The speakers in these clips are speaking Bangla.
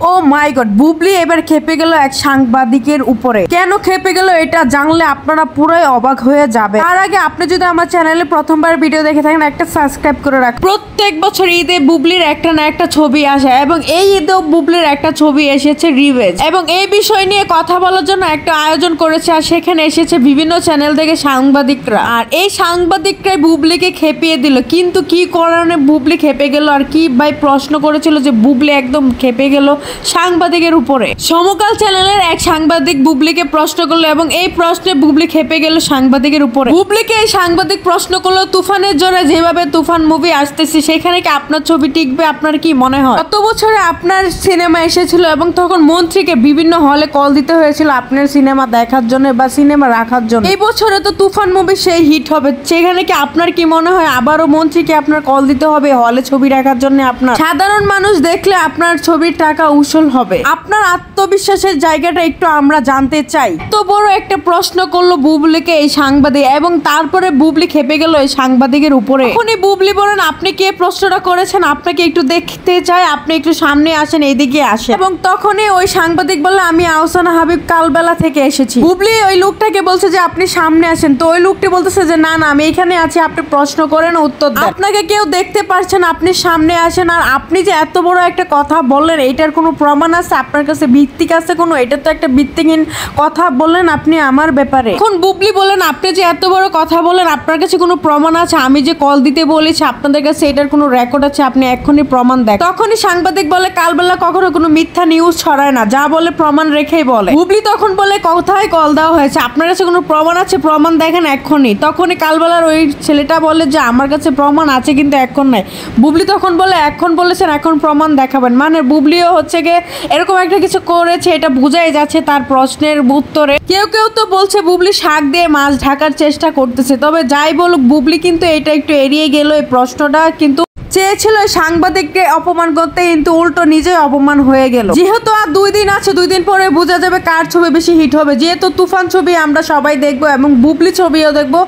ও মাই গড, বুবলি এবার খেপে গেল এক সাংবাদিকের উপরে। কেন খেপে গেল এটা জানলে আপনারা পুরোই অবাক হয়ে যাবে। তার আগে আপনি যদি আমার চ্যানেলে প্রথমবার ভিডিও দেখে থাকেন, একটা সাবস্ক্রাইব করে রাখ। প্রত্যেক বছর ঈদে বুবলির একটা না একটা ছবি আসে এবং এই ঈদেও বুবলির একটা ছবি এসেছে রিভেঞ্জ, এবং এই বিষয় নিয়ে কথা বলার জন্য একটা আয়োজন করেছে আর সেখানে এসেছে বিভিন্ন চ্যানেল থেকে সাংবাদিকরা। আর এই সাংবাদিকরাই বুবলিকে খেপিয়ে দিল। কিন্তু কি কারণে বুবলি খেপে গেল আর কি ভাই প্রশ্ন করেছিল যে বুবলি একদম খেপে গেল সাংবাদিকের উপরে। সমকাল চ্যানেলের এক সাংবাদিক বুবলিকে প্রশ্ন করলো এবং এই প্রশ্নে বুবলি খেপে গেল সাংবাদিকের উপরে। বুবলিকে এই সাংবাদিক প্রশ্ন করলো, তুফানের জন্য যেভাবে তুফান মুভি আসতেছে সেখানে কি আপনার ছবি টিকবে? আপনার কি মনে হয় গত বছরে আপনার সিনেমা এসেছিল এবং তখন মন্ত্রীকে বিভিন্ন হলে কল দিতে হয়েছিল আপনার সিনেমা দেখার জন্য বা সিনেমা রাখার জন্য। এই বছরে তো তুফান মুভি সেই হিট হবে, সেখানে কি আপনার কি মনে হয় আবারও মন্ত্রীকে আপনার কল দিতে হবে হলে ছবি রাখার জন্য? আপনার সাধারণ মানুষ দেখলে আপনার ছবির টাকা উসুল হবে। আপনার আত্মবিশ্বাসের জায়গাটা একটু আমরা জানতে চাই। তো বড় একটা প্রশ্ন করলো বুবলিকে এই সাংবাদিক, এবং তারপরে বুবলি খেপে গেল এই সাংবাদিকের উপরে। এখনই বুবলি বলেন, আপনি কে প্রশ্নটা করেছেন? আপনাকে একটু দেখতে চাই, আপনি একটু সামনে আসেন, এইদিকে আসেন। এবং তখনই ওই সাংবাদিক বললো, আমি আহসানা হাবিব কালবেলা থেকে এসেছি। বুবলি ওই লোকটাকে বলছে যে আপনি সামনে আসেন, তো ওই লোকটি বলতেছে যে না না আমি এখানে আছি, আপনি প্রশ্ন করেন উত্তর দেন, আপনাকে কেউ দেখতে পারছেন, আপনি সামনে আসেন। আর আপনি যে এত বড় একটা কথা বললেন এটার কোনো প্রমাণ আছে আপনার কাছে? ভিত্তিক আছে কোনো? এটা তো একটা ভিত্তিহীন কথা বললেন আপনি আমার ব্যাপারে। এখন বুবলি বলেন, আপনি যে এত বড় কথা বলেন আপনার কাছে কোনো প্রমাণ আছে? আমি যে কল দিতে বলেছি আপনাদের কাছে এটার কোনো রেকর্ড আছে? আপনি এখনই প্রমাণ দেখ। তখনই সাংবাদিক বলে, কালবেলা কখনো কোনো মিথ্যা নিউজ ছড়ায় না, যা বলে প্রমাণ রেখেই বলে। বুবলি তখন বলে, কোথায় কল দেওয়া হয়েছে? আপনার কাছে কোনো প্রমাণ আছে? প্রমাণ দেখেন এক্ষুনি। তখনই কালবেলার ওই ছেলেটা বলে যে আমার কাছে প্রমাণ আছে কিন্তু এখন নাই। বুবলি তখন বলে, এখন বলেছেন এখন প্রমাণ দেখাবেন? মানে বুবলিও হচ্ছে গিয়ে এরকম একটা কিছু করেছে, এটা বোঝাই যাচ্ছে তার প্রশ্নের উত্তরে। কেউ কেউ তো বলছে বুবলি শাক দিয়ে মাছ ঢাকার চেষ্টা করতেছে। তবে যাই বলুক, বুবলি কিন্তু এটা একটু এড়িয়ে গেল এই প্রশ্নটা, কিন্তু চেয়েছিল সাংবাদিককে অপমান করতে, কিন্তু উল্টো নিজে অপমান হয়ে গেল। যেহেতু আর 2 দিন আছে, 2 দিন পরে বোঝা যাবে কার ছবি বেশি হিট হবে। যেহেতু তুফান ছবি আমরা সবাই দেখবো এবং বুবলি ছবিও দেখবো,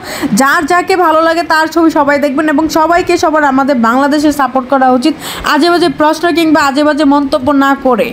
যার যাকে ভালো লাগে তার ছবি সবাই দেখবেন, এবং সবাইকে সবার আমাদের বাংলাদেশে সাপোর্ট করা উচিত, আজে বাজে প্রশ্ন কিংবা আজে বাজে মন্তব্য না করে।